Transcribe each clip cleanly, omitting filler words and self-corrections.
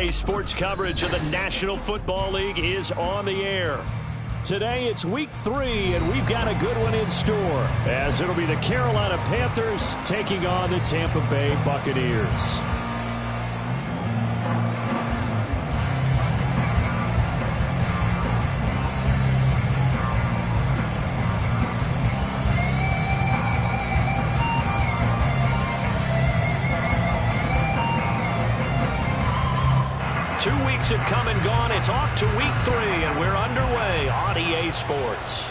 Sports coverage of the National Football League is on the air. Today it's week 3, and we've got a good one in store, as it'll be the Carolina Panthers taking on the Tampa Bay Buccaneers. Have come and gone. It's off to week 3, and we're underway on EA Sports.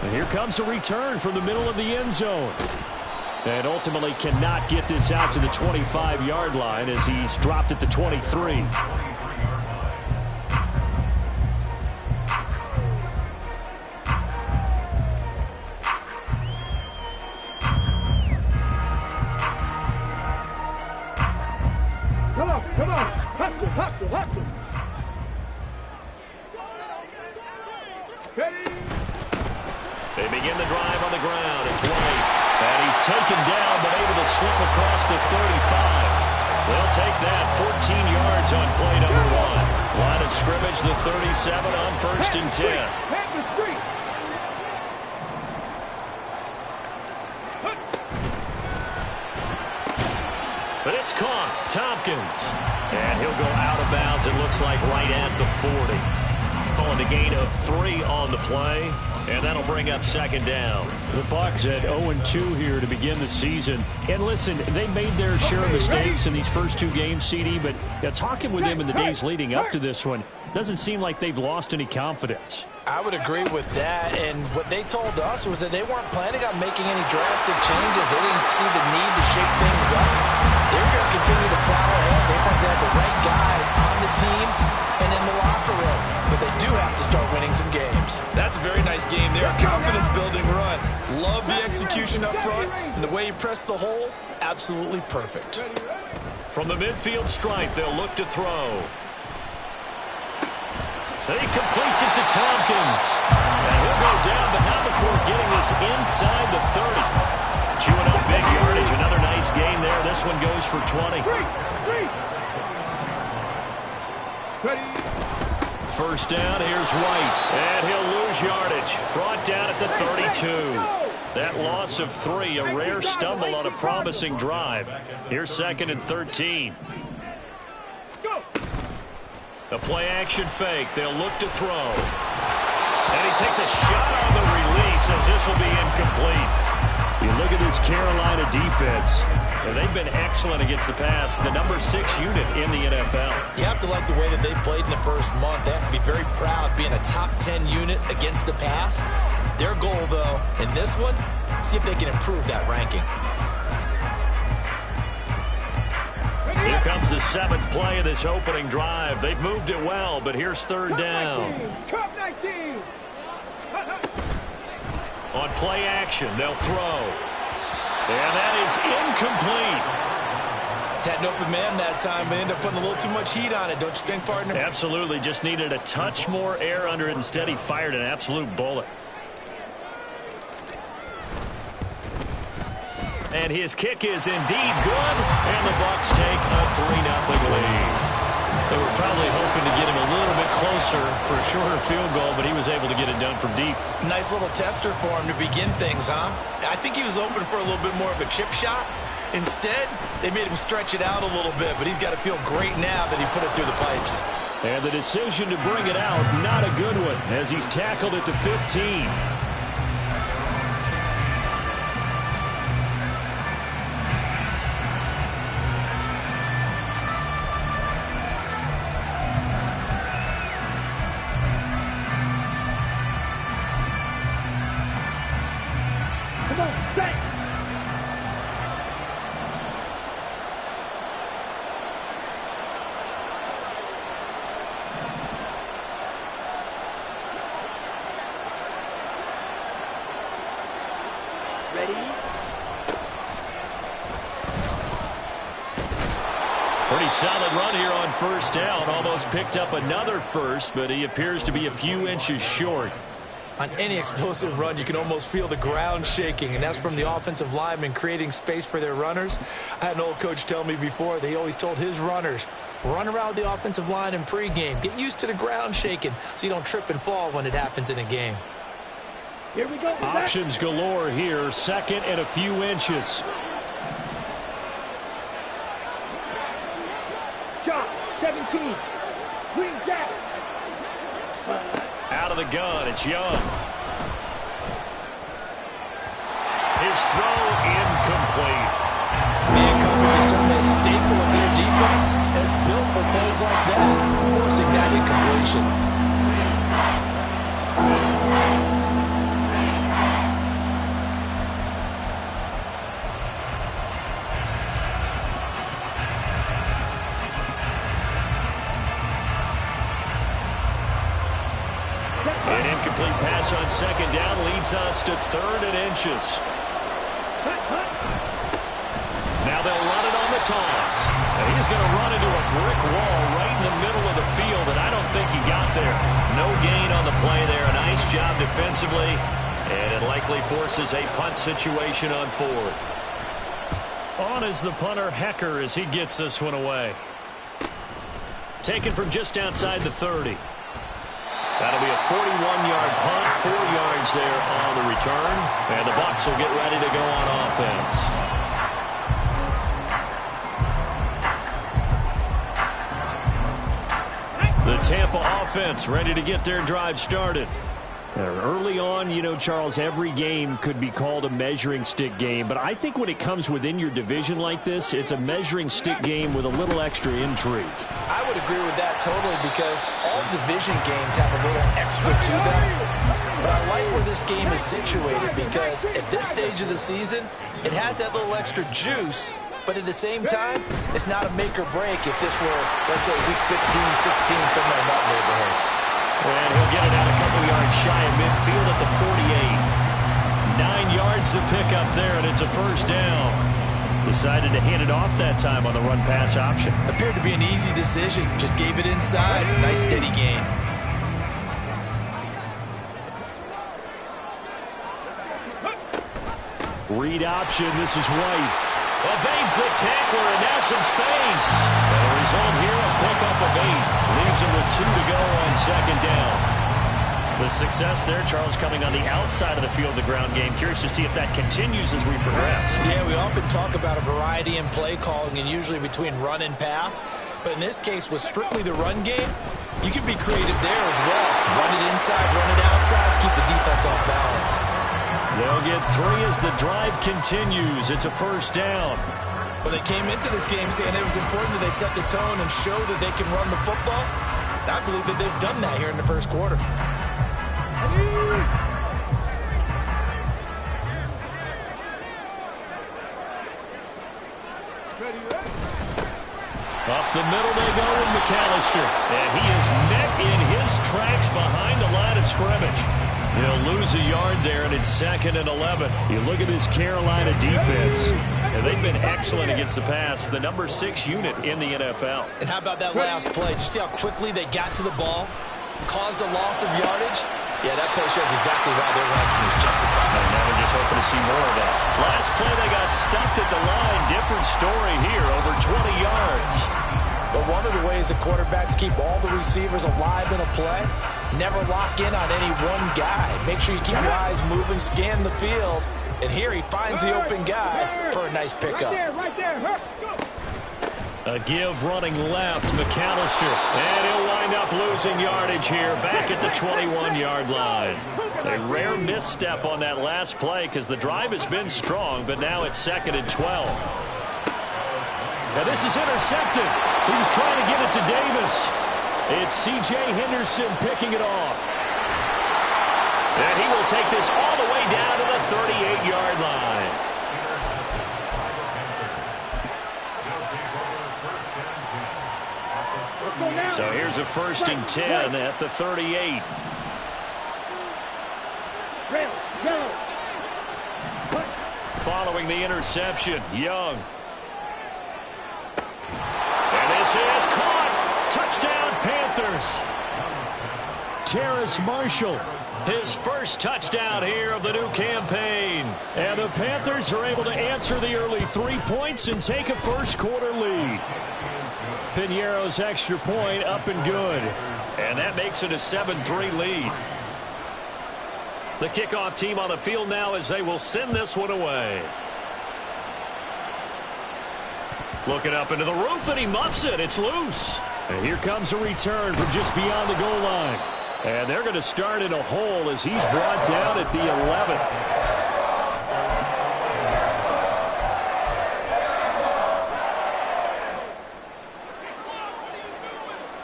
And here comes a return from the middle of the end zone. And ultimately cannot get this out to the 25-yard line as he's dropped at the 23. Hustle. They begin the drive on the ground. It's White. And he's taken down, but able to slip across the 35. They'll take that 14 yards on play number 1. Line of scrimmage, the 37 on 1st and 10. But it's caught. Tompkins. And he'll go out of bounds, it looks like, right at the 40. Calling a gain of 3 on the play. And that'll bring up 2nd down. The Bucs at 0-2 here to begin the season. And listen, they made their share of mistakes in these first 2 games, CD. But talking with them in the days leading up to this one, doesn't seem like they've lost any confidence. I would agree with that, and what they told us was that they weren't planning on making any drastic changes. They didn't see the need to shake things up. They're going to continue to plow ahead. They think they have the right guys on the team and in the locker room, but they do have to start winning some games. That's a very nice game there. Confidence-building run. Love the execution up front, and the way you press the hole, absolutely perfect. From the midfield stripe, they'll look to throw. He completes it to Tompkins. And he'll go down, but not before getting this inside the 30. Chewing up big yardage. Another nice gain there. This one goes for 20. First down, here's White. And he'll lose yardage. Brought down at the 32. That loss of 3, a rare stumble on a promising drive. Here's 2nd and 13. The play-action fake. They'll look to throw. And he takes a shot on the release as this will be incomplete. You look at this Carolina defense, and they've been excellent against the pass. The number 6 unit in the NFL. You have to like the way that they played in the first month. They have to be very proud being a top 10 unit against the pass. Their goal, though, in this one, see if they can improve that ranking. Here comes the 7th play of this opening drive. They've moved it well, but here's 3rd down. On play action, they'll throw. And that is incomplete. Had an open man that time, but ended up putting a little too much heat on it, don't you think, partner? Absolutely. Just needed a touch more air under it. Instead, he fired an absolute bullet. And his kick is indeed good, and the Bucs take a 3-0 lead. They were probably hoping to get him a little bit closer for a shorter field goal, but he was able to get it done from deep. Nice little tester for him to begin things, huh? I think he was open for a little bit more of a chip shot. Instead, they made him stretch it out a little bit, but he's got to feel great now that he put it through the pipes. And the decision to bring it out, not a good one, as he's tackled at the 15. Pretty solid run here on 1st down. Almost picked up another first, but he appears to be a few inches short. On any explosive run, you can almost feel the ground shaking, and that's from the offensive linemen creating space for their runners. I had an old coach tell me before, they always told his runners, run around the offensive line in pregame. Get used to the ground shaking so you don't trip and fall when it happens in a game. Here we go. Options galore here. Second and a few inches. Shot, 17. Green jack. Out of the gun, it's Young. His throw incomplete. Man coverage is certainly a staple of their defense, and it's built for plays like that, forcing that incompletion. An incomplete pass on second down leads us to third and inches. Now they'll run it on the toss. And he's going to run into a brick wall right in the middle of the field, and I don't think he got there. No gain on the play there. A nice job defensively, and it likely forces a punt situation on fourth. On is the punter, Hecker, as he gets this one away. Taken from just outside the 30. That'll be a 41-yard punt, 4 yards there on the return, and the Bucs will get ready to go on offense. The Tampa offense ready to get their drive started. Early on, you know, Charles, every game could be called a measuring stick game, but I think when it comes within your division like this, it's a measuring stick game with a little extra intrigue. I would agree with that totally, because all division games have a little extra to them. But I like where this game is situated, because at this stage of the season, it has that little extra juice, but at the same time, it's not a make or break if this were, let's say, week 15, 16, somewhere in that neighborhood. And he'll get it out a couple yards shy of midfield at the 48. 9 yards to pick up there, and it's a first down. Decided to hand it off that time on the run-pass option. Appeared to be an easy decision. Just gave it inside. Nice steady gain. Read option. This is White. Evades the tackler, and now some space. And the result here, a pickup of 8. Leaves him with 2 to go on second down. The success there, Charles, coming on the outside of the field, the ground game. Curious to see if that continues as we progress. Yeah, we often talk about a variety in play calling, and usually between run and pass. But in this case, with strictly the run game, you can be creative there as well. Run it inside, run it outside, keep the defense off balance. They'll get 3 as the drive continues. It's a first down. Well, they came into this game saying it was important that they set the tone and show that they can run the football. And I believe that they've done that here in the first quarter. Up the middle they go with McAllister. And he is met in his tracks behind the line of scrimmage. He'll lose a yard there, and it's 2nd and 11. You look at this Carolina defense, and they've been excellent against the pass, the number 6 unit in the NFL. And how about that last play? Did you see how quickly they got to the ball? Caused a loss of yardage? Yeah, that play shows exactly why their ranking is justified. And now we're just hoping to see more of that. Last play, they got stuffed at the line. Different story here, over 20 yards. But one of the ways the quarterbacks keep all the receivers alive in a play, never lock in on any one guy. Make sure you keep your eyes moving, scan the field. And here he finds the open guy for a nice pickup. Right there. A give running left, McAllister. And he'll wind up losing yardage here, back at the 21-yard line. A rare misstep on that last play because the drive has been strong, but now it's 2nd and 12. Now this is intercepted. He was trying to get it to Davis. It's C.J. Henderson picking it off. And he will take this all the way down to the 38-yard line. So here's a 1st and 10 at the 38. Following the interception, Young. And this is caught. Touchdown, Panthers. Terrace Marshall. His first touchdown here of the new campaign. And the Panthers are able to answer the early 3 points and take a first-quarter lead. Piñeiro's extra point up and good. And that makes it a 7-3 lead. The kickoff team on the field now as they will send this one away. Looking up into the roof, and he muffs it. It's loose. And here comes a return from just beyond the goal line. And they're going to start in a hole as he's brought down at the 11th.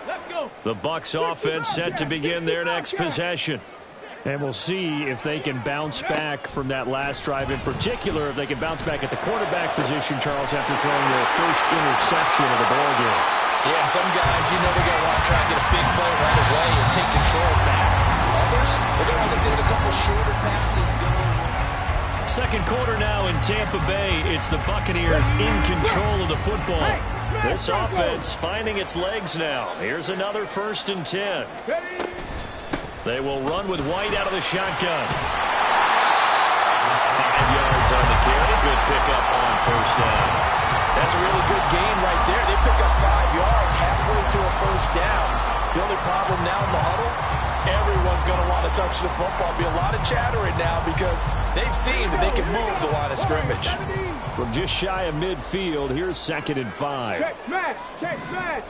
Let's go. The Bucs offense set to begin their next possession. And we'll see if they can bounce back from that last drive. In particular, if they can bounce back at the quarterback position, Charles, after throwing their first interception of the ballgame. Yeah, some guys, you know, they're going to want to try and get a big play right away and take control back. Others, they're going to have to get a couple shorter passes. Second quarter now in Tampa Bay. It's the Buccaneers in control of the football. This offense finding its legs now. Here's another 1st and 10. They will run with White out of the shotgun. 5 yards on the carry. Good pickup on first down. That's a really good gain right there. They pick up 5 yards halfway to a first down. The only problem now in the huddle, everyone's going to want to touch the football. Be a lot of chattering now because they've seen that they can move the line of scrimmage. From just shy of midfield, here's 2nd and 5. Check smash. Check smash.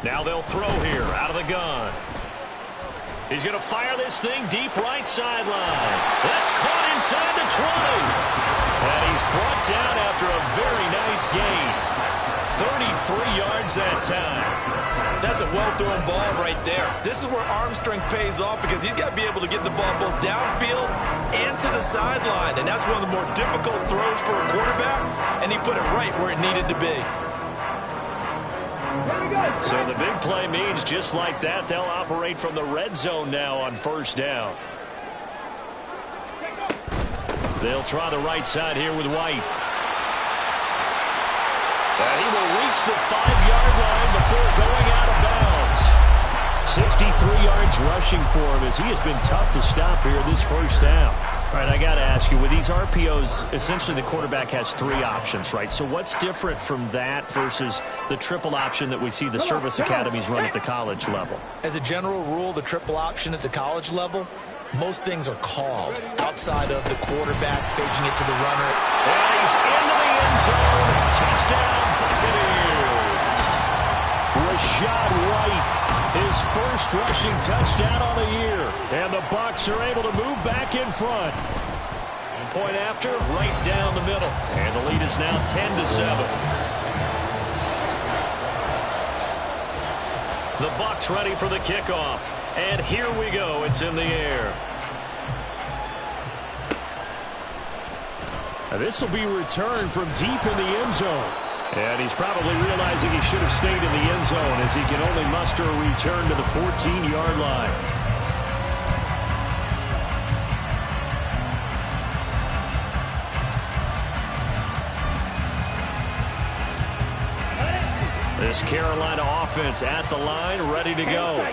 Now they'll throw here out of the gun. He's going to fire this thing deep right sideline. That's caught inside the 20. And he's brought down after a very nice gain. 33 yards that time. That's a well-thrown ball right there. This is where arm strength pays off because he's got to be able to get the ball both downfield and to the sideline. And that's one of the more difficult throws for a quarterback, and he put it right where it needed to be. So the big play means just like that, they'll operate from the red zone now on first down. They'll try the right side here with White. And he will reach the 5-yard line before going out of bounds. 63 yards rushing for him as he has been tough to stop here this first down. All right, I got to ask you, with these RPOs, essentially the quarterback has 3 options, right? So what's different from that versus the triple option that we see the service academies run at the college level? As a general rule, the triple option at the college level, most things are called outside of the quarterback faking it to the runner. And he's into the end zone. Touchdown, Buccaneers. Rashad White, his first rushing touchdown on the year. And the Bucs are able to move back in front. Point after, right down the middle. And the lead is now 10-7. The Bucs ready for the kickoff. And here we go. It's in the air. Now this will be returned from deep in the end zone. And he's probably realizing he should have stayed in the end zone as he can only muster a return to the 14-yard line. This Carolina offense at the line, ready to go.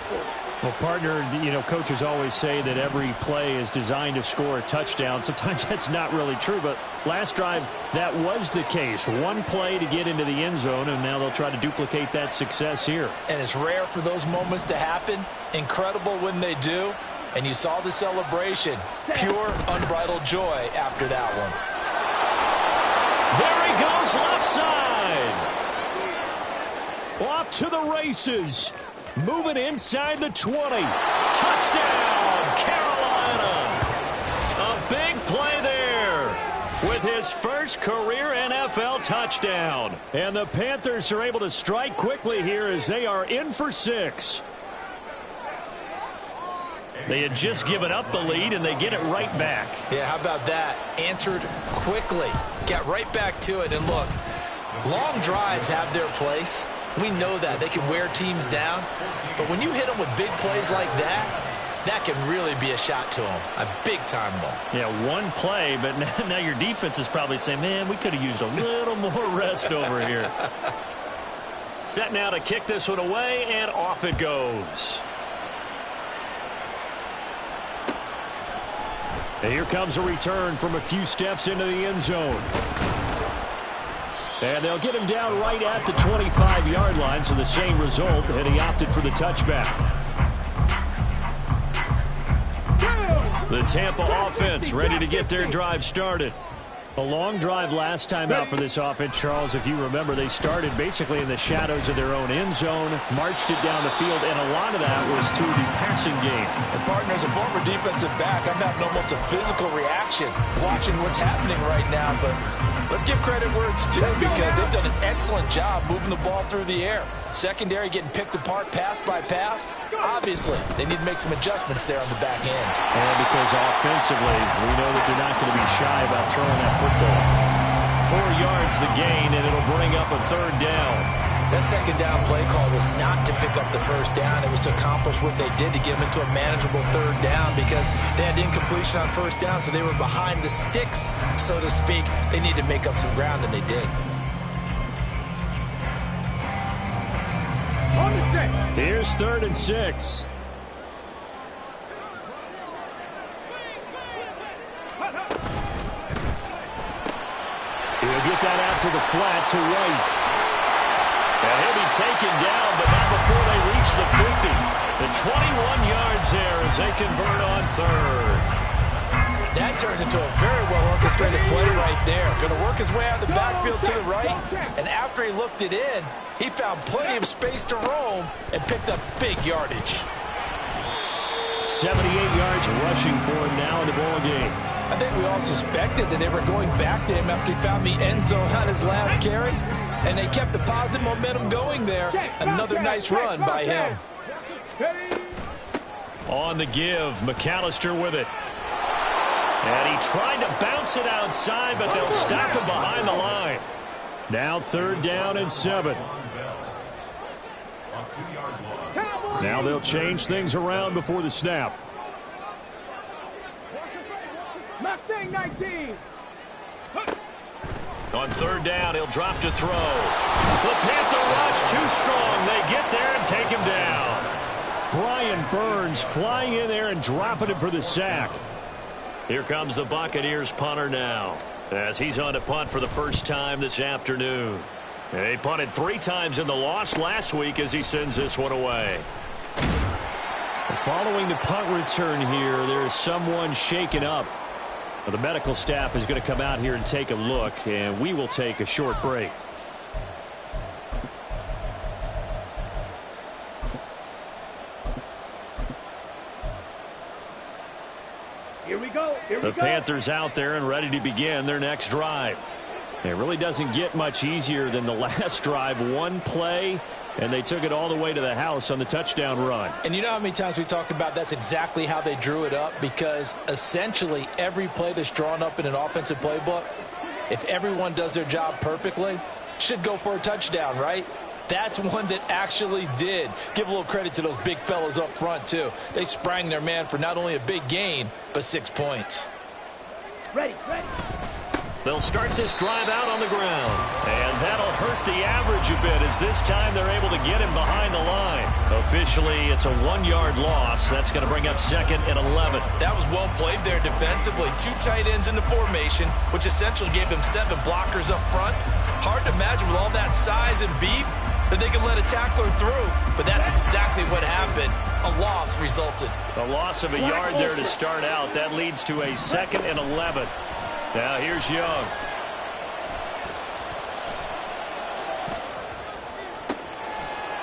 Well, partner, you know, coaches always say that every play is designed to score a touchdown. Sometimes that's not really true, but last drive, that was the case. One play to get into the end zone, and now they'll try to duplicate that success here. And it's rare for those moments to happen. Incredible when they do. And you saw the celebration. Pure, unbridled joy after that one. There he goes, left side. Off to the races. Moving inside the 20. Touchdown, Carolina. A big play there with his first career NFL touchdown. And the Panthers are able to strike quickly here as they are in for 6. They had just given up the lead, and they get it right back. Yeah, how about that? Answered quickly. Got right back to it. And look, long drives have their place. We know that. They can wear teams down. But when you hit them with big plays like that, that can really be a shot to them. A big-time one. Yeah, one play, but now your defense is probably saying, man, we could have used a little more rest over here. Set now to kick this one away, and off it goes. And here comes a return from a few steps into the end zone. And they'll get him down right at the 25-yard line, so the same result, and he opted for the touchback. The Tampa offense ready to get their drive started. A long drive last time out for this offense, Charles. If you remember, they started basically in the shadows of their own end zone, marched it down the field, and a lot of that was through the passing game. And partner, as a former defensive back, I'm having almost a physical reaction watching what's happening right now. But let's give credit where it's due, because they've done an excellent job moving the ball through the air. Secondary getting picked apart pass by pass. Obviously, they need to make some adjustments there on the back end. And because offensively, we know that they're not going to be shy about throwing that football. 4 yards the gain, and it'll bring up a third down. That second down play call was not to pick up the first down. It was to accomplish what they did, to get them into a manageable third down, because they had incompletion on first down, so they were behind the sticks, so to speak. They needed to make up some ground, and they did. Here's 3rd and 6. He'll get that out to the flat to White. And he'll be taken down, but not before they reach the 50. The 21 yards there as they convert on 3rd. That turned into a very well-orchestrated play right there. Going to work his way out of the backfield to the right, and after he looked it in, he found plenty of space to roam and picked up big yardage. 78 yards rushing for him now in the ball game. I think we all suspected that they were going back to him after he found the end zone on his last carry, and they kept the positive momentum going there. Another nice run by him. On the give, McAllister with it. And he tried to bounce it outside, but they'll stop him behind the line. Now 3rd down and 7. Now they'll change things around before the snap. Mustang 19. On 3rd down, he'll drop to throw. The Panther rush too strong. They get there and take him down. Brian Burns flying in there and dropping him for the sack. Here comes the Buccaneers punter now, as he's on to punt for the first time this afternoon. They punted 3 times in the loss last week as he sends this one away. Following the punt return here, there's someone shaken up. The medical staff is going to come out here and take a look, and we will take a short break. Here we go. The Panthers out there and ready to begin their next drive. It really doesn't get much easier than the last drive. One play, and they took it all the way to the house on the touchdown run. And you know how many times we talk about that's exactly how they drew it up, because essentially every play that's drawn up in an offensive playbook, if everyone does their job perfectly, should go for a touchdown, right? That's one that actually did. Give a little credit to those big fellas up front, too. They sprang their man for not only a big gain, but 6 points. Ready. They'll start this drive out on the ground, and that'll hurt the average a bit, as this time they're able to get him behind the line. Officially, it's a 1-yard loss. That's going to bring up 2nd and 11. That was well played there defensively. 2 tight ends in the formation, which essentially gave them 7 blockers up front. Hard to imagine with all that size and beef that they could let a tackler through, but that's exactly what happened. A loss resulted. A loss of a yard there to start out. That leads to a 2nd and 11. Now here's Young.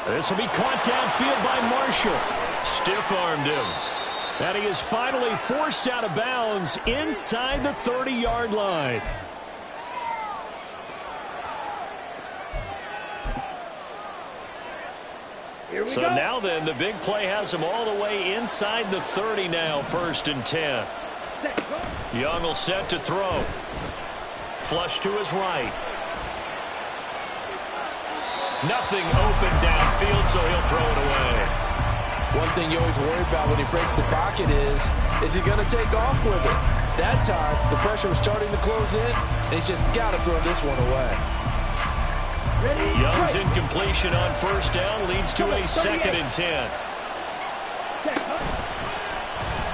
This will be caught downfield by Marshall. Stiff-armed him. And he is finally forced out of bounds inside the 30-yard line. So now then, the big play has him all the way inside the 30 now, 1st and 10. Young will set to throw. Flush to his right. Nothing open downfield, so he'll throw it away. One thing you always worry about when he breaks the pocket is he going to take off with it? That time, the pressure was starting to close in, and he's just got to throw this one away. Young's incompletion on first down leads to a 2nd and 10.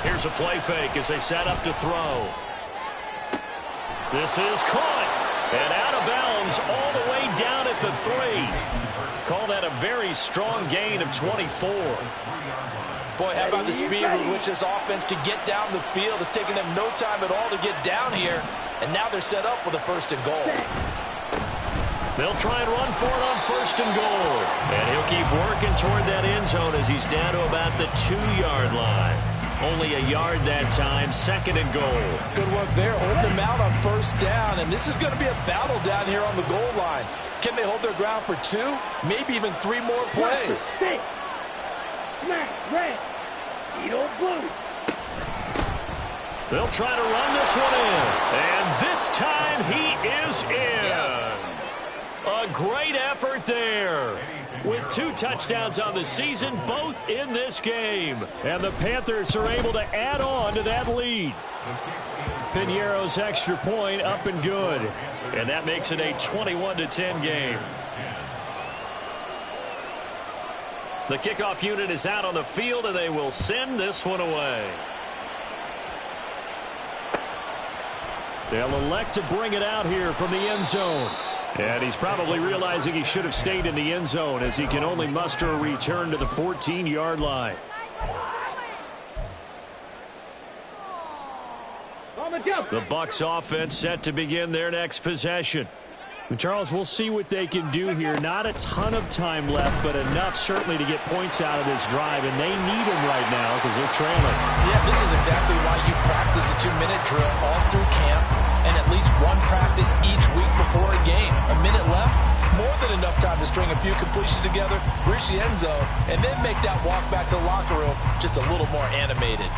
Here's a play fake as they set up to throw. This is caught and out of bounds all the way down at the 3. Call that a very strong gain of 24. Boy, how about the speed with which this offense can get down the field? It's taking them no time at all to get down here, and now they're set up with a 1st and goal. They'll try and run for it on 1st and goal. And he'll keep working toward that end zone as he's down to about the 2-yard line. Only a yard that time, 2nd and goal. Good work there, holding them out on 1st down, and this is going to be a battle down here on the goal line. Can they hold their ground for 2, maybe even 3 more plays? Six. Smash, red. Edo blue. They'll try to run this one in. And this time he is in. Yes. A great effort there. With 2 touchdowns on the season, both in this game. And the Panthers are able to add on to that lead. Piñeiro's extra point up and good. And that makes it a 21-10 game. The kickoff unit is out on the field, and they will send this one away. They'll elect to bring it out here from the end zone. And he's probably realizing he should have stayed in the end zone as he can only muster a return to the 14-yard line. The Bucs offense set to begin their next possession. And Charles, we'll see what they can do here. Not a ton of time left, but enough certainly to get points out of this drive, and they need them right now because they're trailing. Yeah, this is exactly why you practice a 2-minute drill all through camp and at least one practice each week before a game. A minute left, more than enough time to string a few completions together, reach the end zone, and then make that walk back to the locker room just a little more animated.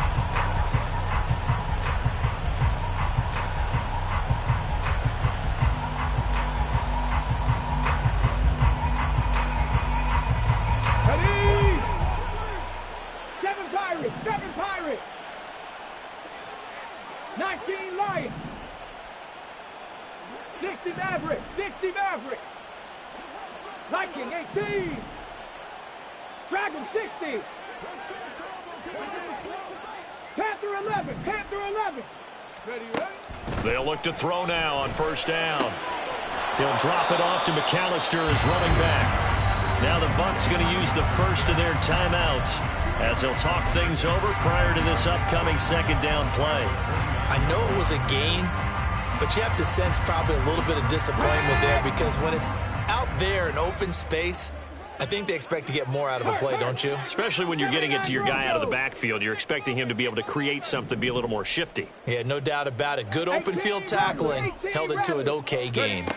Seven Pirates. 19 Lions. 60 Mavericks. 60 Mavericks. Viking 18. Dragon 60. Panther 11. Panther 11. Ready? They'll look to throw now on 1st down. He'll drop it off to McAllister as running back. Now the Bucs going to use the first of their timeouts as they'll talk things over prior to this upcoming 2nd down play. I know it was a gain, but you have to sense probably a little bit of disappointment there because when it's out there in open space, I think they expect to get more out of a play, don't you? Especially when you're getting it to your guy out of the backfield. You're expecting him to be able to create something, be a little more shifty. Yeah, no doubt about it. Good open field tackling held it to an okay gain.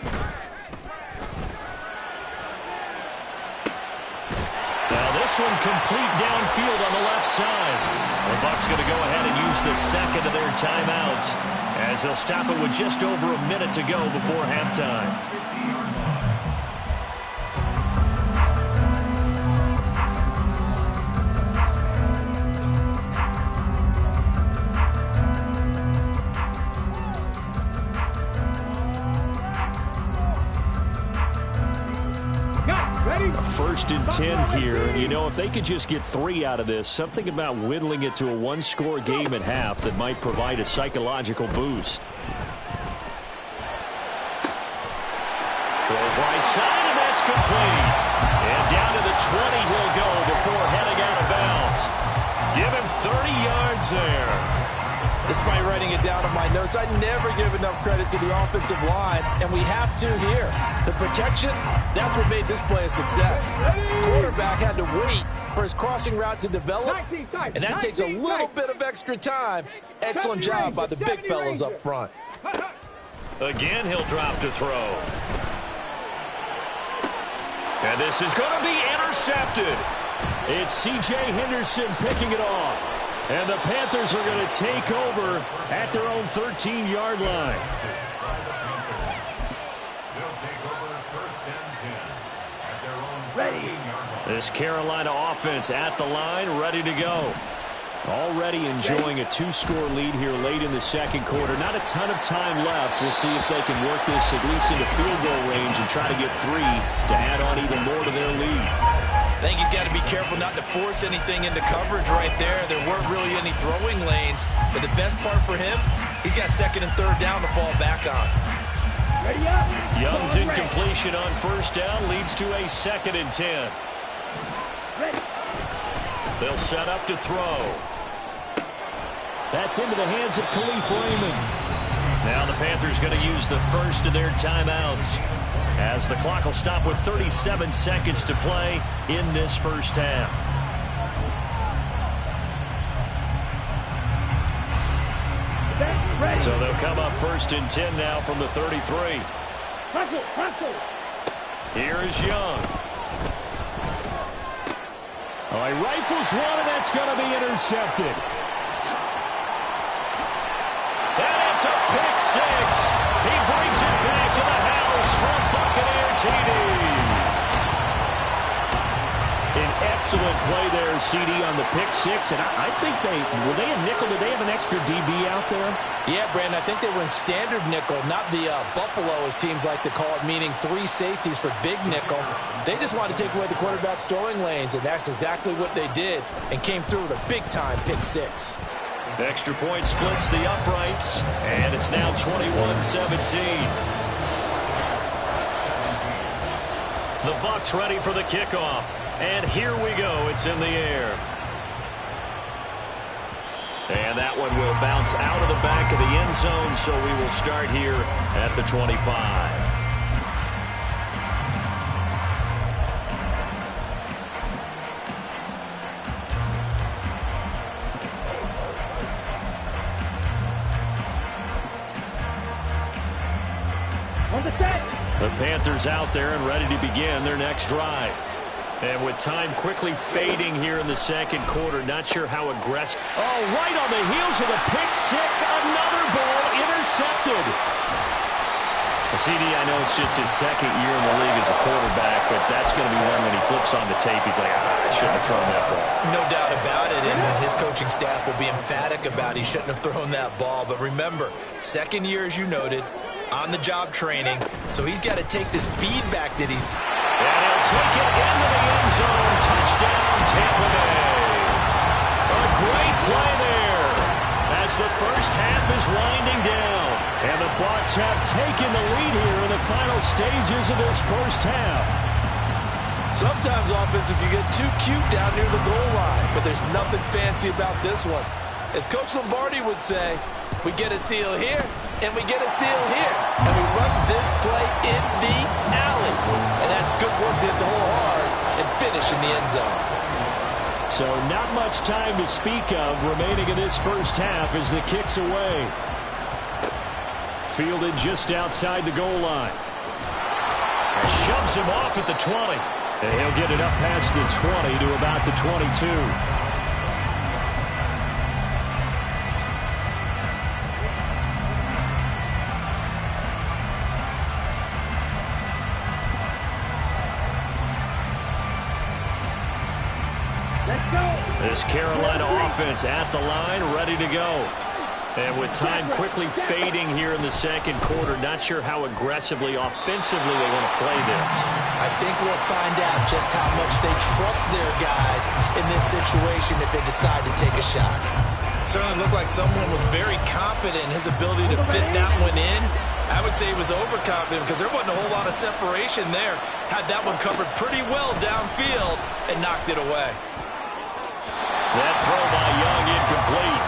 This one complete downfield on the left side. The Bucs going to go ahead and use the 2nd of their timeouts as they'll stop it with just over a minute to go before halftime. Ready? 1st and 10 here. And, you know, if they could just get 3 out of this, something about whittling it to a 1-score game at half that might provide a psychological boost. Throws right side, and that's complete. And down to the 20 he'll go before heading out of bounds. Give him 30 yards there. Despite writing it down in my notes, I never give enough credit to the offensive line, and we have to here. The protection, that's what made this play a success. Quarterback had to wait for his crossing route to develop, and that takes a little bit of extra time. Excellent job by the big fellas up front. Again, he'll drop to throw. And this is going to be intercepted. It's C.J. Henderson picking it off. And the Panthers are going to take over at their own 13-yard line. Ready. This Carolina offense at the line, ready to go. Already enjoying a 2-score lead here late in the second quarter. Not a ton of time left. We'll see if they can work this at least into field goal range and try to get 3 to add on even more to their lead. I think he's got to be careful not to force anything into coverage right there. There weren't really any throwing lanes. But the best part for him, he's got second and third down to fall back on. Ready up. Young's incompletion on first down leads to a 2nd and 10. Ready. They'll set up to throw. That's into the hands of Khalif Raymond. Now the Panthers going to use the first of their timeouts, as the clock will stop with 37 seconds to play in this first half. Ready. So they'll come up 1st and 10 now from the 33. Hustle. Here is Young. Oh, he rifles one, and that's going to be intercepted. And it's a pick 6. He brings it back to the house from Buccaneer TD. An excellent play there, CD, on the pick 6. And I think were they in nickel? Did they have an extra DB out there? Yeah, Brandon, I think they were in standard nickel, not the Buffalo, as teams like to call it, meaning 3 safeties for big nickel. They just wanted to take away the quarterback's throwing lanes, and that's exactly what they did, and came through with a big-time pick 6. The extra point splits the uprights, and it's now 21-17. The Bucs ready for the kickoff, and here we go. It's in the air. And that one will bounce out of the back of the end zone, so we will start here at the 25. The Panthers out there and ready to begin their next drive. And with time quickly fading here in the second quarter, not sure how aggressive. Oh, right on the heels of the pick 6, another ball intercepted. CD, I know it's just his second year in the league as a quarterback, but that's going to be one when he flips on the tape, he's like, I shouldn't have thrown that ball. No doubt about it, and his coaching staff will be emphatic about he shouldn't have thrown that ball. But remember, second year, as you noted, on-the-job training, so he's got to take this feedback that he's... And he'll take it into the end zone. Touchdown, Tampa Bay. A great play there as the first half is winding down. And the Bucs have taken the lead here in the final stages of this first half. Sometimes offense can get too cute down near the goal line, but there's nothing fancy about this one. As Coach Lombardi would say, we get a seal here, and we get a seal here. And we run this play in the alley. And that's good work to hit the hole hard and finish in the end zone. So not much time to speak of remaining in this first half as the kick's away. Fielded just outside the goal line. And shoves him off at the 20. And he'll get enough past the 20 to about the 22. This Carolina offense at the line, ready to go. And with time quickly fading here in the second quarter, not sure how aggressively, offensively they want to play this. I think we'll find out just how much they trust their guys in this situation if they decide to take a shot. Certainly looked like someone was very confident in his ability to fit that one in. I would say he was overconfident because there wasn't a whole lot of separation there. Had that one covered pretty well downfield and knocked it away. That throw by Young incomplete.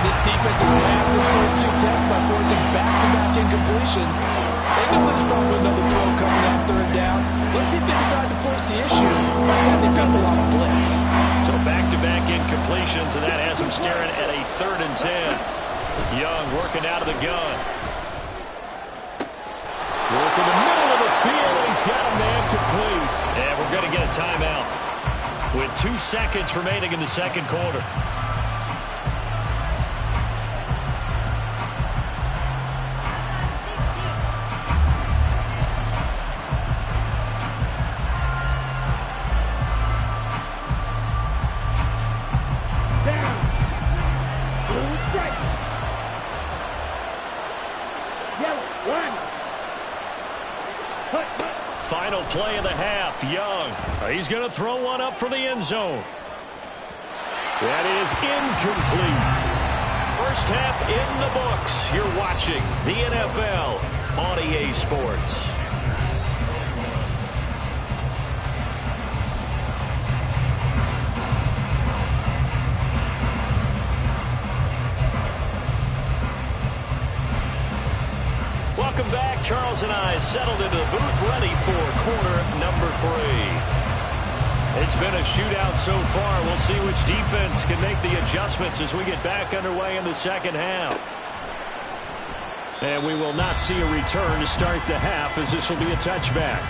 This defense has passed its first 2 tests by forcing back-to-back incompletions. They know there's probably another throw coming on third down. Let's see if they decide to force the issue by sending people on a blitz. So back-to-back incompletions, and that has him staring at a 3rd and 10. Young working out of the gun. Working the middle of the field, and he's got a man complete. And we're going to get a timeout with 2 seconds remaining in the second quarter. Down. Final play of the half. Young. He's going to throw one up for the end zone. That is incomplete. First half in the books. You're watching the NFL on EA Sports. Welcome back. Charles and I settled into the booth, ready for quarter number 3. It's been a shootout so far. We'll see which defense can make the adjustments as we get back underway in the second half. And we will not see a return to start the half, as this will be a touchback.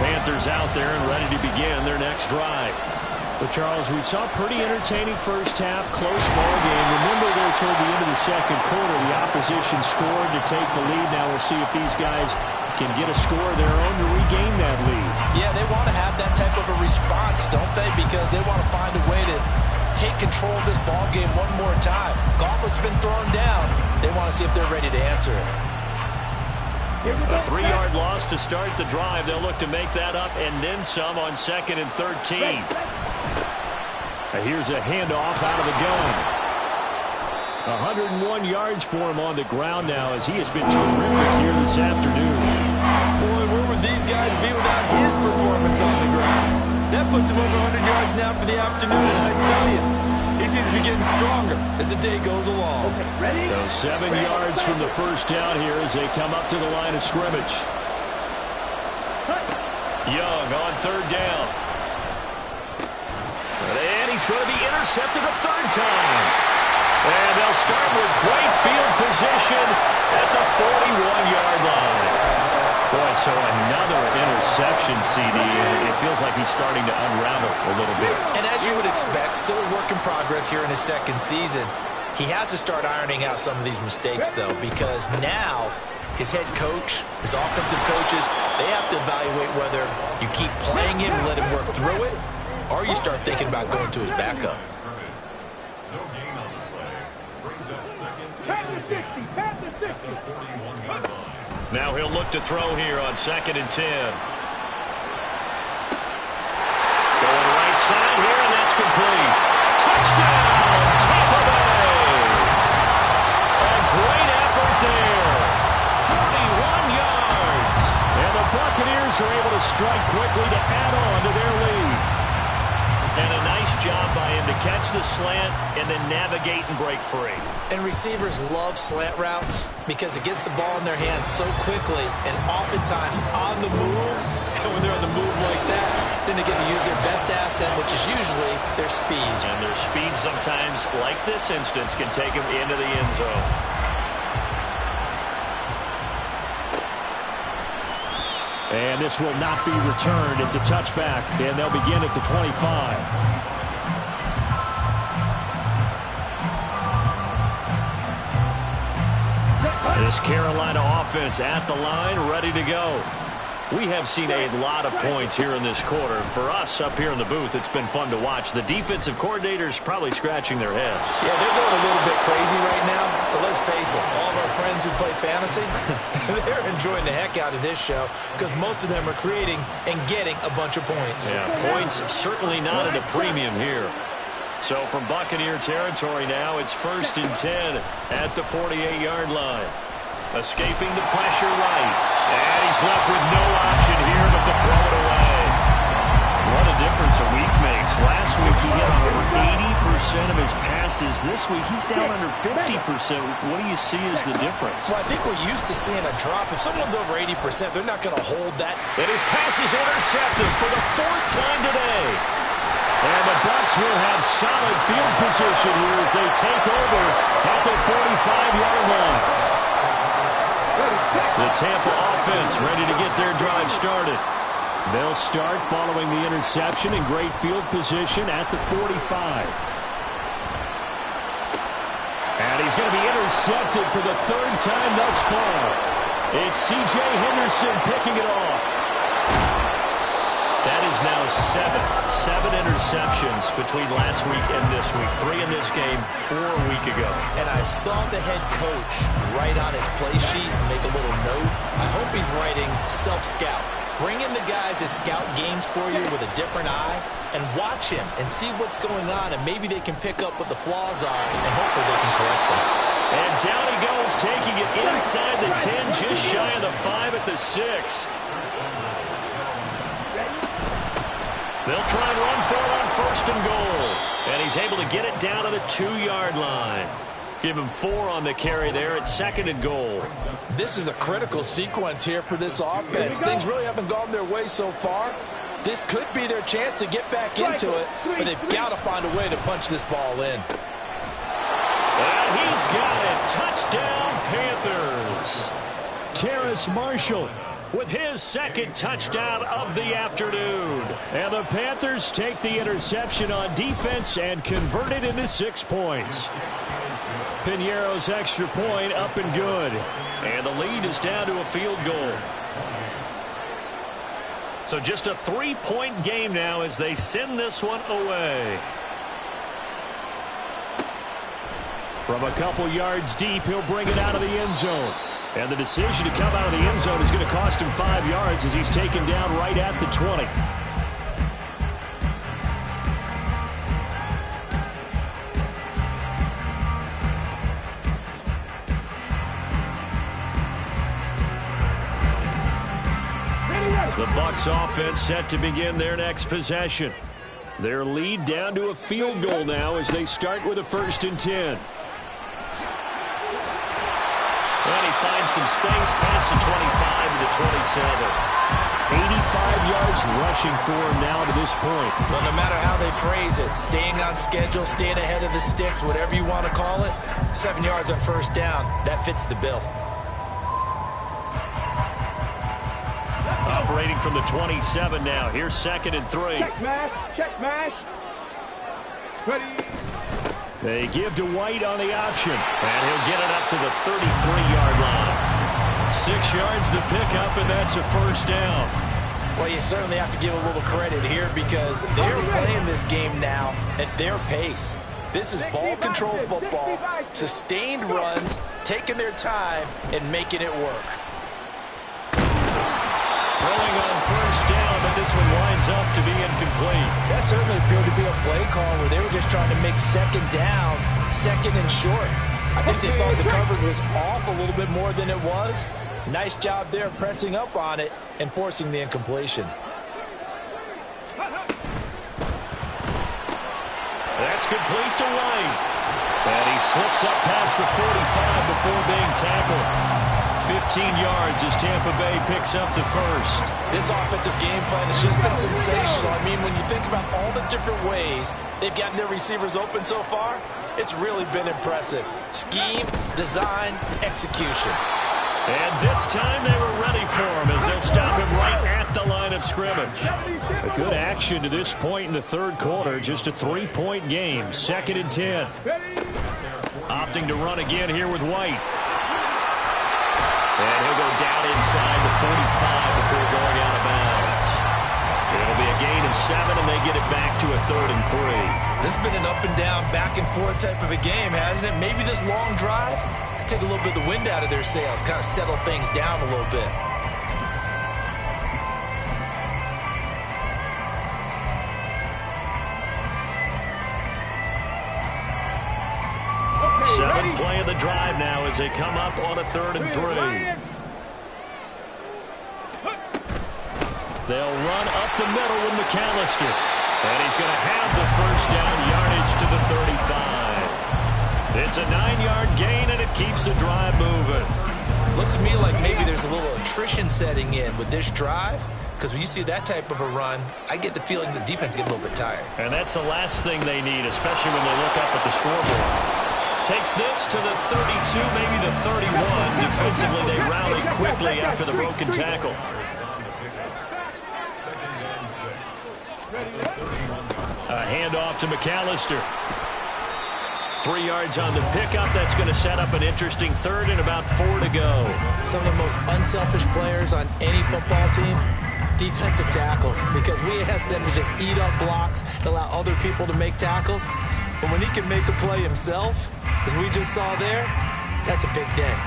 Panthers out there and ready to begin their next drive. Well, Charles, we saw pretty entertaining first half, close ball game. Remember there toward the end of the second quarter, the opposition scored to take the lead. Now we'll see if these guys can get a score of their own to regain that lead. Yeah, they want to have that type of a response, don't they? Because they want to find a way to take control of this ball game one more time. Gauntlet's been thrown down. They want to see if they're ready to answer it. A 3-yard loss to start the drive. They'll look to make that up and then some on 2nd and 13. Here's a handoff out of the gun. 101 yards for him on the ground now, as he has been terrific here this afternoon. Boy, where would these guys be without his performance on the ground? That puts him over 100 yards now for the afternoon, and I tell you, he seems to be getting stronger as the day goes along. Okay, ready? So 7 yards from the first down here as they come up to the line of scrimmage. Young on 3rd down. And he's going to be intercepted a 3rd time. And they'll start with great field position at the 41-yard line. Boy, so another interception, CD. It feels like he's starting to unravel a little bit. And as you would expect, still a work in progress here in his second season. He has to start ironing out some of these mistakes, though, because now his head coach, his offensive coaches, they have to evaluate whether you keep playing him and let him work through it, or you start thinking about going to his backup. Now he'll look to throw here on 2nd and 10. Going right side here, and that's complete. Touchdown, Tampa Bay. A great effort there. 41 yards. And the Buccaneers are able to strike quickly to add on to their lead. And a nice job by him to catch the slant and then navigate and break free. And receivers love slant routes because it gets the ball in their hands so quickly and oftentimes on the move. And when they're on the move like that, then they get to use their best asset, which is usually their speed. And their speed sometimes, like this instance, can take them into the end zone. And this will not be returned. It's a touchback, and they'll begin at the 25. This Carolina offense at the line, ready to go. We have seen a lot of points here in this quarter. For us up here in the booth, it's been fun to watch. The defensive coordinators probably scratching their heads. Yeah, they're going a little bit crazy right now. But let's face it, all of our friends who play fantasy, they're enjoying the heck out of this show because most of them are creating and getting a bunch of points. Yeah, points certainly not at a premium here. So from Buccaneer territory now, it's 1st and 10 at the 48-yard line. Escaping the pressure right. And he's left with no option here but to throw it away. What a difference a week makes. Last week he hit on over 80% of his passes. This week he's down under 50%. What do you see as the difference? Well, I think we're used to seeing a drop. If someone's over 80%, they're not going to hold that. And his pass is intercepted for the 4th time today. And the Bucs will have solid field position here as they take over at the 45-yard line. The Tampa offense ready to get their drive started. They'll start following the interception in great field position at the 45. he's going to be intercepted for the third time thus far. It's C.J. Henderson picking it off. That is now seven interceptions between last week and this week. 3 in this game, 4 a week ago. And I saw the head coach write on his play sheet and make a little note. I hope he's writing self-scout. Bring in the guys that scout games for you with a different eye and watch him and see what's going on, and maybe they can pick up what the flaws are, and hopefully they can correct them. And down he goes, taking it inside the 10, just shy of the 5 at the 6. They'll try and run for it on 1st and goal. And he's able to get it down to the 2-yard line. Give him 4 on the carry there at 2nd and goal. This is a critical sequence here for this offense. Things really haven't gone their way so far. This could be their chance to get back into it, but they've got to find a way to punch this ball in. And he's got it. Touchdown, Panthers. Terrace Marshall with his 2nd touchdown of the afternoon. And the Panthers take the interception on defense and convert it into 6 points. Piñeiro's extra point up and good. And the lead is down to a field goal. So just a 3-point game now as they send this one away. From a couple yards deep, he'll bring it out of the end zone. And the decision to come out of the end zone is going to cost him 5 yards as he's taken down right at the 20. The Bucs offense set to begin their next possession. Their lead down to a field goal now as they start with a 1st and 10. And he finds some space past the 25 to the 27. 85 yards rushing for him now to this point. Well, no matter how they phrase it, staying on schedule, staying ahead of the sticks, whatever you want to call it, 7 yards on 1st down, that fits the bill. Operating from the 27 now. Here's 2nd and 3. Check smash. Check smash. Ready. They give to White on the option. And he'll get it up to the 33-yard line. 6 yards the pickup, and that's a 1st down. Well, you certainly have to give a little credit here because they're playing this game now at their pace. This is ball control football, sustained runs, taking their time, and making it work. Throwing on 1st down, but this one winds up to be incomplete. That certainly appeared to be a play call where they were just trying to make 2nd down, 2nd and short. I think they thought the coverage was off a little bit more than it was. Nice job there pressing up on it and forcing the incompletion. That's complete to White. And he slips up past the 45 before being tackled. 15 yards as Tampa Bay picks up the 1st. This offensive game plan has just been sensational. I mean, when you think about all the different ways they've gotten their receivers open so far, it's really been impressive. Scheme, design, execution. And this time they were ready for him as they'll stop him right at the line of scrimmage. A good action to this point in the 3rd quarter. Just a 3-point game. 2nd and 10. Opting to run again here with White. And he'll go down inside the 45 before going out of bounds. It'll be a gain of 7, and they get it back to a 3rd and 3. This has been an up and down, back and forth type of a game, hasn't it? Maybe this long drive could take a little bit of the wind out of their sails, kind of settle things down a little bit. Seventh play of the drive now as they come up on a 3rd and 3. They'll run up the middle with McAllister. And he's going to have the 1st down yardage to the 35. It's a 9-yard gain, and it keeps the drive moving. Looks to me like maybe there's a little attrition setting in with this drive, because when you see that type of a run, I get the feeling the defense gets a little bit tired. And that's the last thing they need, especially when they look up at the scoreboard. Takes this to the 32, maybe the 31. Defensively, they rally quickly after the broken tackle. A handoff to McAllister. 3 yards on the pickup. That's going to set up an interesting third and about 4 to go. Some of the most unselfish players on any football team, defensive tackles, because we ask them to just eat up blocks and allow other people to make tackles. But when he can make a play himself, as we just saw there, that's a big day.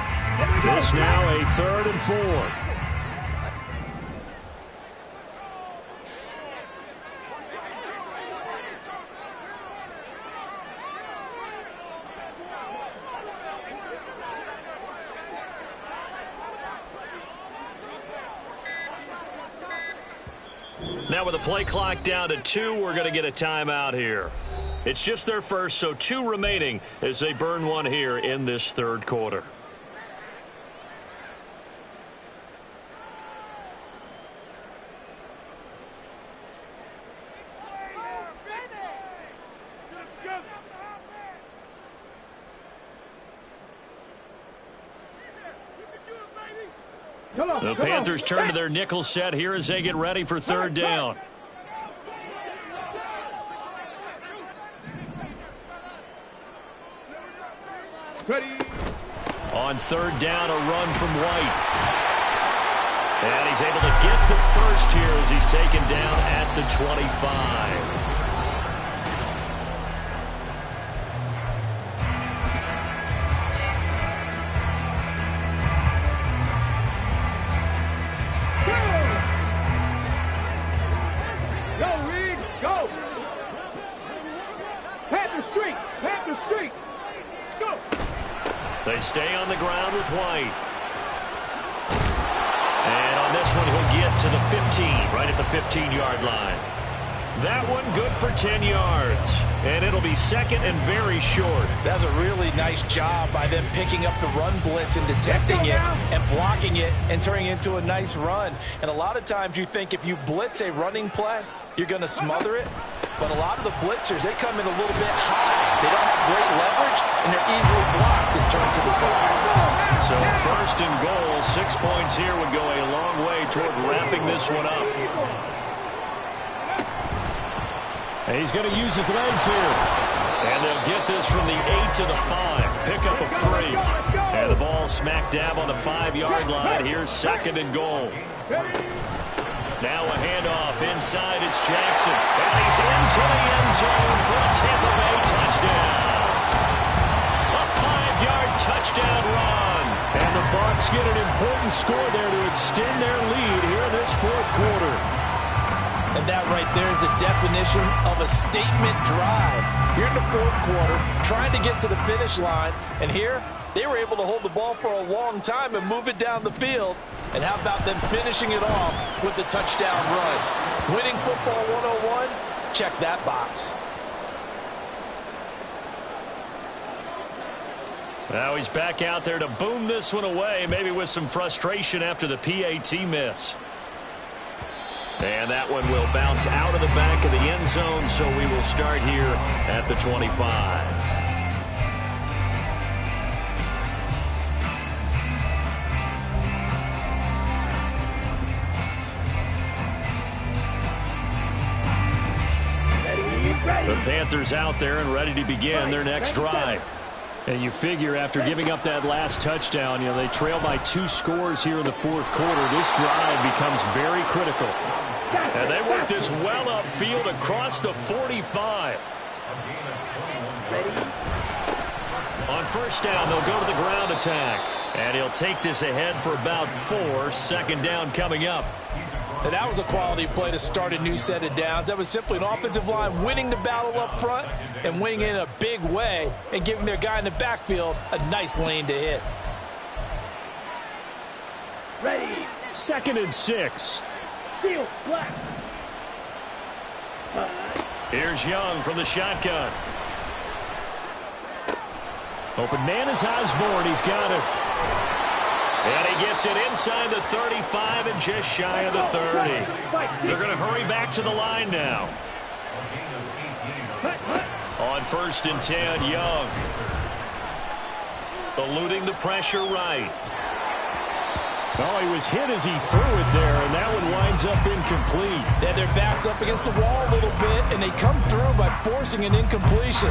This now a 3rd and 4. Now with the play clock down to 2, we're going to get a timeout here. It's just their first, so 2 remaining as they burn one here in this 3rd quarter. The Panthers turn to their nickel set here as they get ready for 3rd down. On 3rd down, a run from White. And he's able to get the first here as he's taken down at the 25. They stay on the ground with White. And on this one, he'll get to the 15, right at the 15-yard line. That one good for 10 yards. And it'll be 2nd and very short. That's a really nice job by them picking up the run blitz and detecting it and blocking it and turning it into a nice run. And a lot of times you think if you blitz a running play, you're going to smother it. But a lot of the blitzers, they come in a little bit high. They don't have great leverage, and they're easily blocked and turned to the side. So 1st and goal, 6 points here would go a long way toward wrapping this one up. And he's going to use his legs here. And they'll get this from the 8 to the 5. Pickup of 3. And the ball smack dab on the 5-yard line. Here's 2nd and goal. Now a handoff inside. It's Jackson. And he's into the end zone for a Tampa Bay touchdown. A 5-yard touchdown run. And the Bucs get an important score there to extend their lead here in this 4th quarter. And that right there is the definition of a statement drive. You're in the 4th quarter, trying to get to the finish line. And here, they were able to hold the ball for a long time and move it down the field. And how about them finishing it off with the touchdown run? Winning football 101, check that box. Now he's back out there to boom this one away, maybe with some frustration after the PAT miss. And that one will bounce out of the back of the end zone, so we will start here at the 25. The Panthers out there and ready to begin their next drive. And you figure after giving up that last touchdown, you know, they trail by 2 scores here in the 4th quarter. This drive becomes very critical. And they work this well upfield across the 45. On 1st down, they'll go to the ground attack. And he'll take this ahead for about 4. 2nd down coming up. And that was a quality play to start a new set of downs. That was simply an offensive line winning the battle up front and winning in a big way and giving their guy in the backfield a nice lane to hit. Ready. 2nd and 6. Field flat. Here's Young from the shotgun. Open man is Osborne. He's got it. And he gets it inside the 35 and just shy of the 30. They're going to hurry back to the line now. On 1st and 10, Young. Eluding the pressure right. Oh, he was hit as he threw it there, and that one winds up incomplete. Then their back's up against the wall a little bit, and they come through by forcing an incompletion.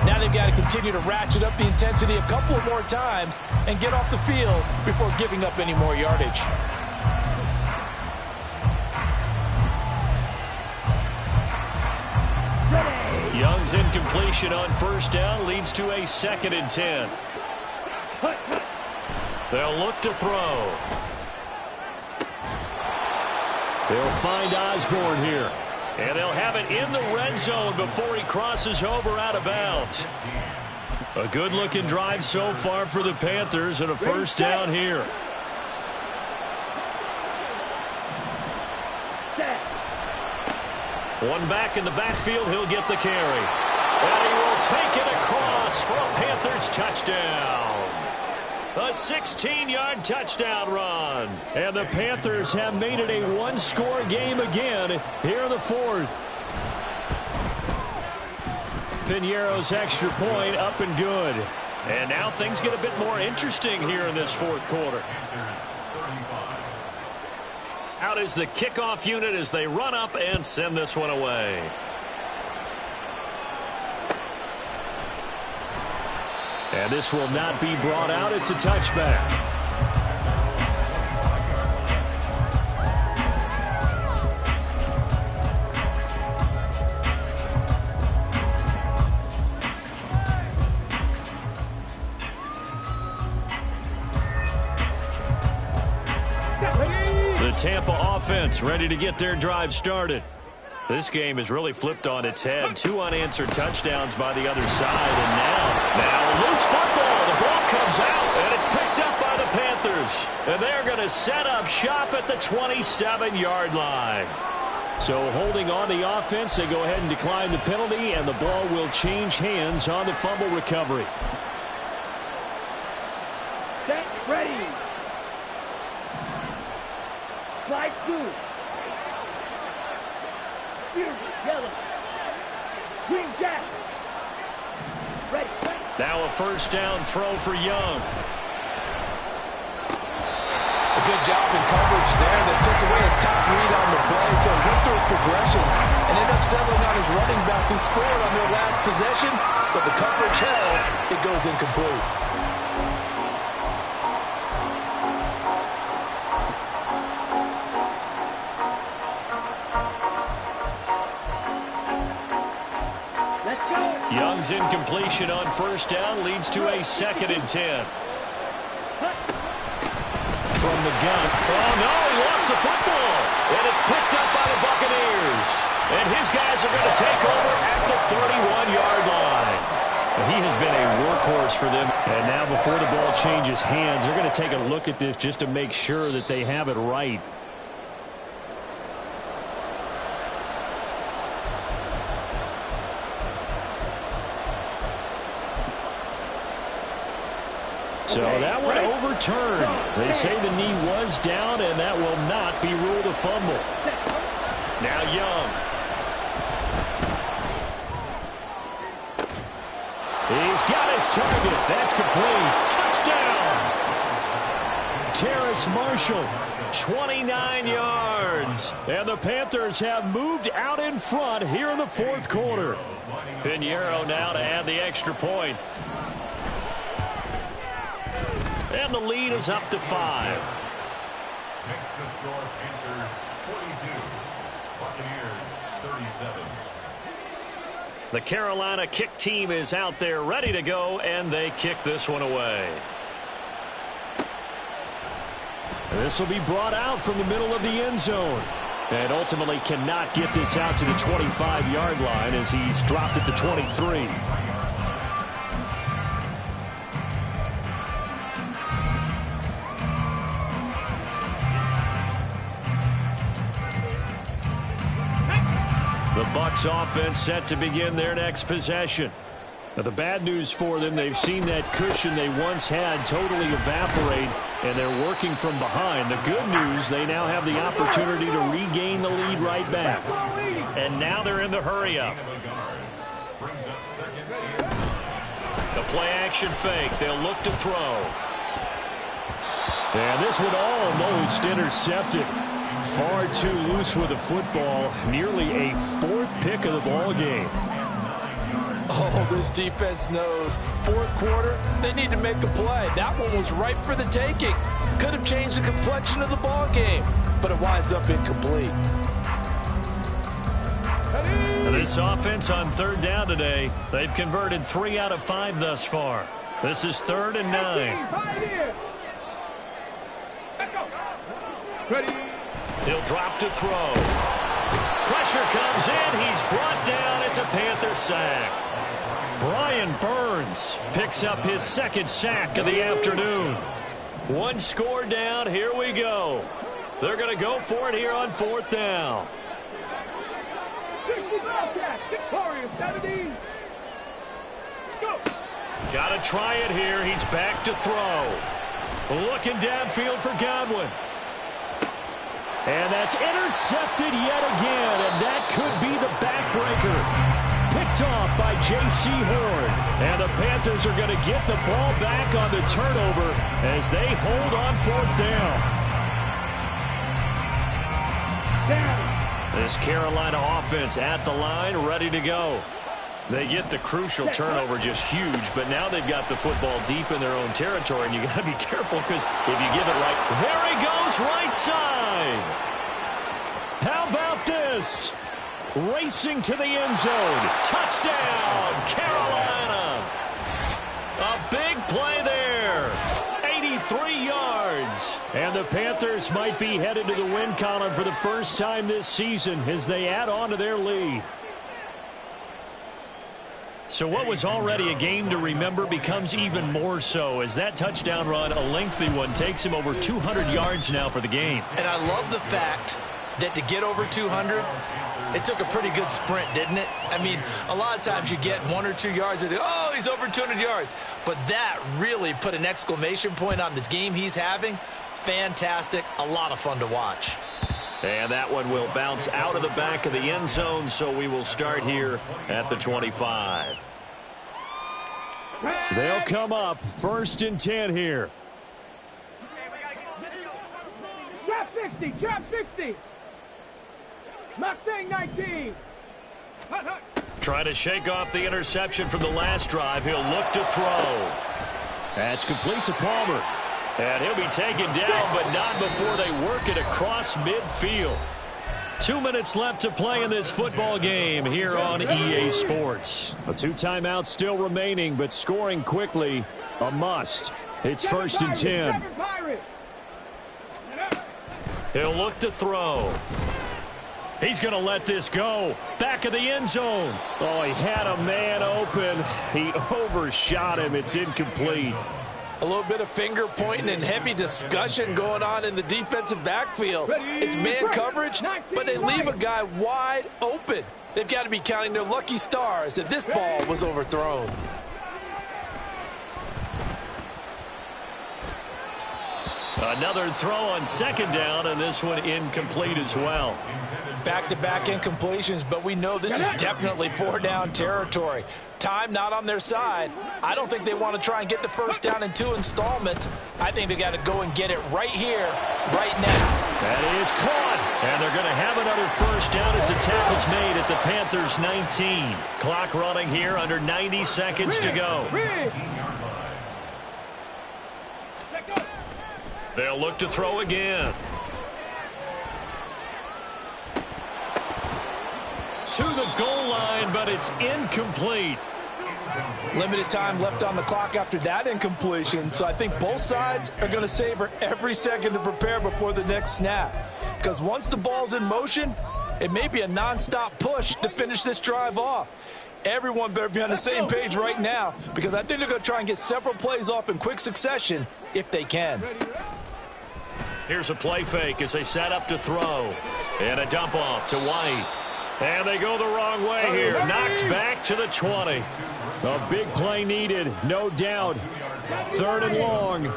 Now they've got to continue to ratchet up the intensity a couple of more times and get off the field before giving up any more yardage. Young's incompletion on first down leads to a 2nd and 10. They'll look to throw. They'll find Osborne here. And they'll have it in the red zone before he crosses over out of bounds. A good-looking drive so far for the Panthers and a first down here. One back in the backfield, he'll get the carry. And he will take it across for a Panthers touchdown. A 16-yard touchdown run. And the Panthers have made it a one-score game again here in the 4th. Piñeiro's extra point up and good. And now things get a bit more interesting here in this 4th quarter. Out is the kickoff unit as they run up and send this one away. And this will not be brought out. It's a touchback. The Tampa offense ready to get their drive started. This game has really flipped on its head. 2 unanswered touchdowns by the other side. And now loose football. The ball comes out, and it's picked up by the Panthers. And they're going to set up shop at the 27-yard line. So holding on the offense, they go ahead and decline the penalty, and the ball will change hands on the fumble recovery. Set, ready. Slide through. Yellow. Green jack. Ready. Now a first down throw for Young. A good job in coverage there that took away his top read on the play. So he went through his progressions and ended up settling on his running back who scored on their last possession. But the coverage held. It goes incomplete. Young's incompletion on first down leads to a 2nd and 10. From the gun. Oh, no, he lost the football. And it's picked up by the Buccaneers. And his guys are going to take over at the 31-yard line. He has been a workhorse for them. And now before the ball changes hands, they're going to take a look at this just to make sure that they have it right. So that one overturned. They say the knee was down, and that will not be ruled a fumble. Now Young. He's got his target. That's complete. Touchdown! Terrace Marshall. 29 yards. And the Panthers have moved out in front here in the 4th quarter. Piñeiro now to add the extra point. And the lead is up to 5. Next to score, Panthers 42, Buccaneers 37. The Carolina kick team is out there ready to go, and they kick this one away. This will be brought out from the middle of the end zone. And ultimately cannot get this out to the 25-yard line as he's dropped at the 23. The Bucs offense set to begin their next possession. Now the bad news for them, they've seen that cushion they once had totally evaporate, and they're working from behind. The good news, they now have the opportunity to regain the lead right back. And now they're in the hurry-up. The play-action fake. They'll look to throw. And this one almost intercepted. Far too loose with the football. Nearly a 4th pick of the ball game. Oh, this defense knows. 4th quarter, they need to make a play. That one was ripe for the taking. Could have changed the complexion of the ball game, but it winds up incomplete. This offense on 3rd down today, they've converted 3 out of 5 thus far. This is 3rd and 9. He'll drop to throw. Pressure comes in. He's brought down. It's a Panther sack. Brian Burns picks up his 2nd sack of the afternoon. 1 score down. Here we go. They're going to go for it here on 4th down. Got to try it here. He's back to throw. Looking downfield for Godwin. And that's intercepted yet again, and that could be the backbreaker. Picked off by J.C. Horn. And the Panthers are going to get the ball back on the turnover as they hold on 4th down. This Carolina offense at the line, ready to go. They get the crucial turnover, just huge, but now they've got the football deep in their own territory, and you got to be careful because if you give it right, there he goes, right side. How about this? Racing to the end zone. Touchdown, Carolina. A big play there. 83 yards. And the Panthers might be headed to the win column for the first time this season as they add on to their lead. So what was already a game to remember becomes even more so as that touchdown run, a lengthy one, takes him over 200 yards now for the game. And I love the fact that to get over 200, it took a pretty good sprint, didn't it? I mean, a lot of times you get 1 or 2 yards and oh, he's over 200 yards. But that really put an exclamation point on the game he's having. Fantastic. A lot of fun to watch. And that one will bounce out of the back of the end zone, so we will start here at the 25. They'll come up 1st and 10 here. Trap 60, trap 60. Mustang 19. Hut, hut. Trying to shake off the interception from the last drive. He'll look to throw. That's complete to Palmer. And he'll be taken down, but not before they work it across midfield. 2 minutes left to play in this football game here on EA Sports. 2 timeouts still remaining, but scoring quickly, a must. It's 1st and 10. He'll look to throw. He's going to let this go. Back of the end zone. Oh, he had a man open. He overshot him. It's incomplete. A little bit of finger pointing and heavy discussion going on in the defensive backfield. It's man coverage, but they leave a guy wide open. They've got to be counting their lucky stars that this ball was overthrown. Another throw on 2nd down, and this one incomplete as well. Back-to-back incompletions, but we know this is definitely 4-down territory. Time not on their side. I don't think they want to try and get the 1st down in 2 installments. I think they got to go and get it right here, right now. That is caught. And they're going to have another 1st down as the tackle's made at the Panthers 19. Clock running here under 90 seconds to go. They'll look to throw again. To the goal line, but it's incomplete. Limited time left on the clock after that incompletion, so I think both sides are going to savor every second to prepare before the next snap. Because once the ball's in motion, it may be a nonstop push to finish this drive off. Everyone better be on the same page right now, because I think they're going to try and get several plays off in quick succession if they can. Here's a play fake as they set up to throw. And a dump off to White. And they go the wrong way here. Knocked back to the 20. A big play needed, no doubt. 3rd and long.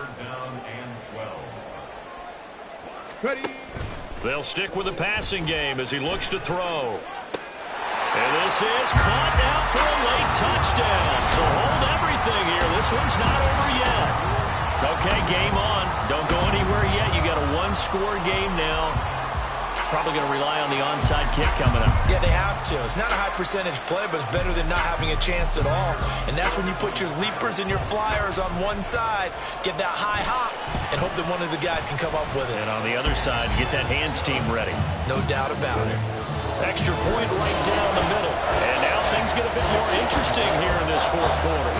They'll stick with the passing game as he looks to throw. And this is caught now for a late touchdown. So hold everything here. This one's not over yet. Okay, game on. Don't go anywhere Probably going to rely on the onside kick coming up. Yeah, they have to. It's not a high percentage play, but it's better than not having a chance at all. And that's when you put your leapers and your flyers on one side, get that high hop, and hope that one of the guys can come up with it. And on the other side, get that hands team ready. No doubt about it. Extra point right down the middle. And now things get a bit more interesting here in this fourth quarter.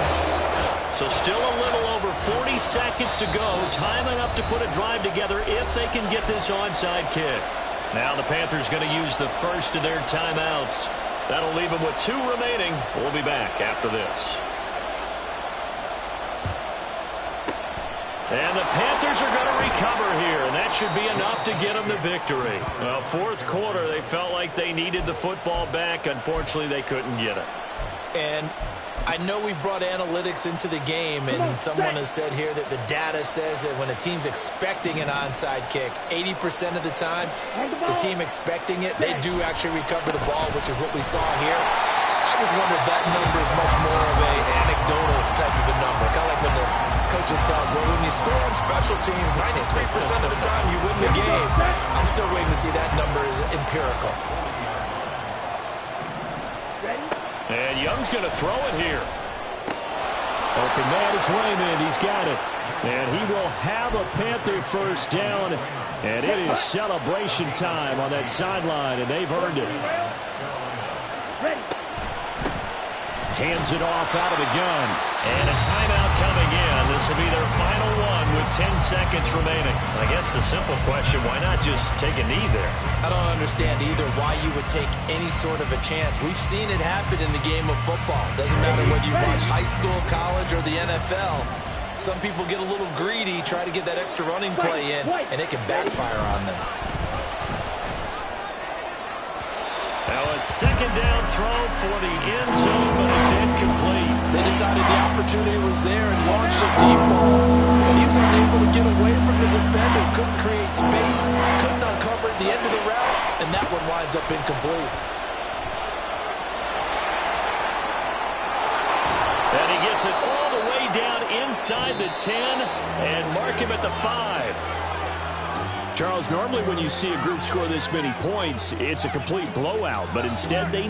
So still a little over 40 seconds to go. Time enough to put a drive together if they can get this onside kick. Now the Panthers going to use the first of their timeouts. That'll leave them with 2 remaining. We'll be back after this. And the Panthers are going to recover here, and that should be enough to get them the victory. Well, fourth quarter, they felt like they needed the football back. Unfortunately, they couldn't get it. And I know we brought analytics into the game, and someone has said here that the data says that when a team's expecting an onside kick, 80% of the time, the team expecting it, they do actually recover the ball, which is what we saw here. I just wonder if that number is much more of an anecdotal type of a number. Kind of like when the coaches tell us, well, when you score on special teams, 93% of the time you win the game. I'm still waiting to see that number is empirical. And Young's going to throw it here. Open man is Raymond. He's got it. And he will have a Panther first down. And it is celebration time on that sideline, and they've earned it. Hands it off out of the gun. And a timeout coming in. This will be their final one with 10 seconds remaining. I guess the simple question, why not just take a knee there? I don't understand either why you would take any sort of a chance. We've seen it happen in the game of football. Doesn't matter whether you watch high school, college, or the NFL. Some people get a little greedy, try to get that extra running play in, and it can backfire on them. Now a second down throw for the end zone, but it's incomplete. They decided the opportunity was there and launched a deep ball. But he was unable to get away from the defender, couldn't create space, couldn't uncover at the end of the route, and that one winds up incomplete. And he gets it all the way down inside the 10 and mark him at the 5. Charles, normally when you see a group score this many points, it's a complete blowout, but instead they need